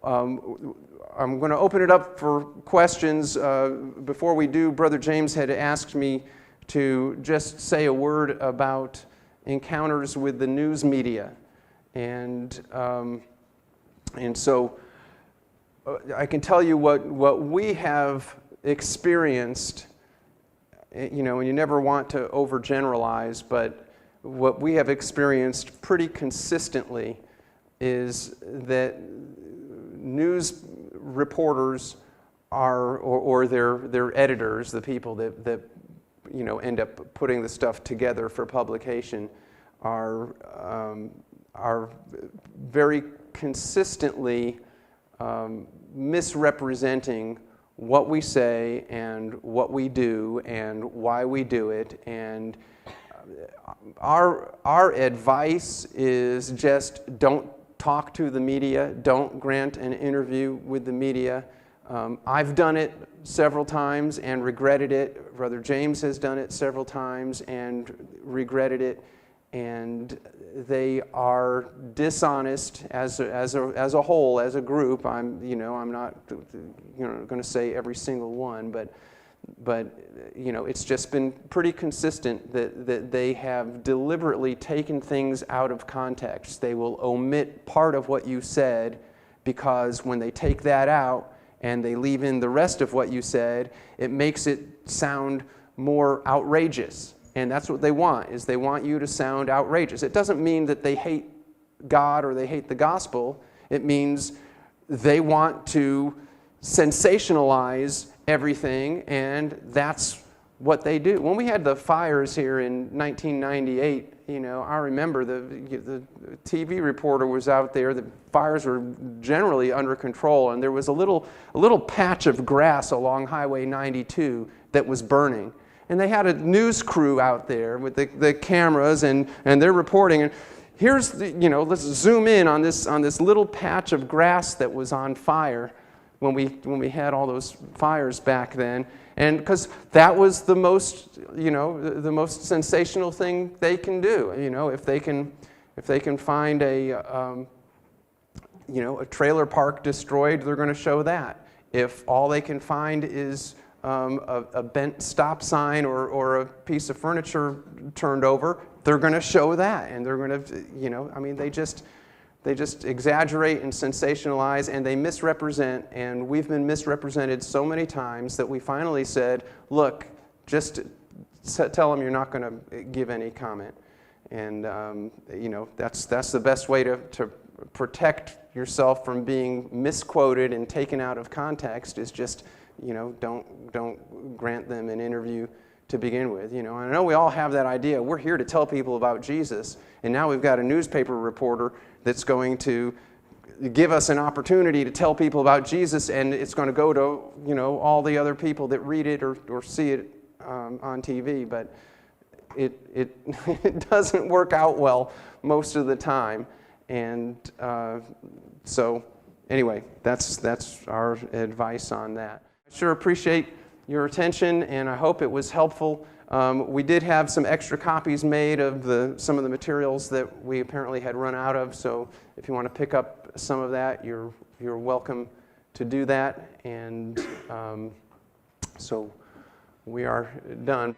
I'm going to open it up for questions. Before we do, Brother James had asked me to just say a word about encounters with the news media. And so I can tell you what we have experienced, and you never want to overgeneralize, but what we have experienced pretty consistently is that news reporters are, or their editors, the people that end up putting the stuff together for publication, are very consistently misrepresenting what we say and what we do and why we do it. And our advice is just don't talk to the media, don't grant an interview with the media. I've done it several times and regretted it. Brother James has done it several times and regretted it. And they are dishonest as a whole, as a group. I'm not going to say every single one, but it's just been pretty consistent that they have deliberately taken things out of context. They will omit part of what you said, because when they take that out and they leave in the rest of what you said, it makes it sound more outrageous. And that's what they want, is they want you to sound outrageous. It doesn't mean that they hate God or they hate the gospel. It means they want to sensationalize everything, and that's what they do. When we had the fires here in 1998, I remember the TV reporter was out there. The fires were generally under control, and there was a little patch of grass along Highway 92 that was burning. And they had a news crew out there with the cameras, and they're reporting. And here's let's zoom in on this little patch of grass that was on fire when we had all those fires back then. And because that was the most the most sensational thing they can do. If they can find a trailer park destroyed, they're going to show that. If all they can find is a bent stop sign or a piece of furniture turned over, they're going to show that. And they're going to, they just exaggerate and sensationalize, and they misrepresent. And we've been misrepresented so many times that we finally said, look, just tell them you're not going to give any comment. And that's the best way to protect yourself from being misquoted and taken out of context, is just don't grant them an interview to begin with. And I know we all have that idea. We're here to tell people about Jesus, and now we've got a newspaper reporter that's going to give us an opportunity to tell people about Jesus, and it's going to go to all the other people that read it or see it on TV. But it doesn't work out well most of the time, and so anyway, that's our advice on that. I sure appreciate your attention, and I hope it was helpful. We did have some extra copies made of some of the materials that we apparently had run out of, so if you want to pick up some of that, you're welcome to do that. And so we are done.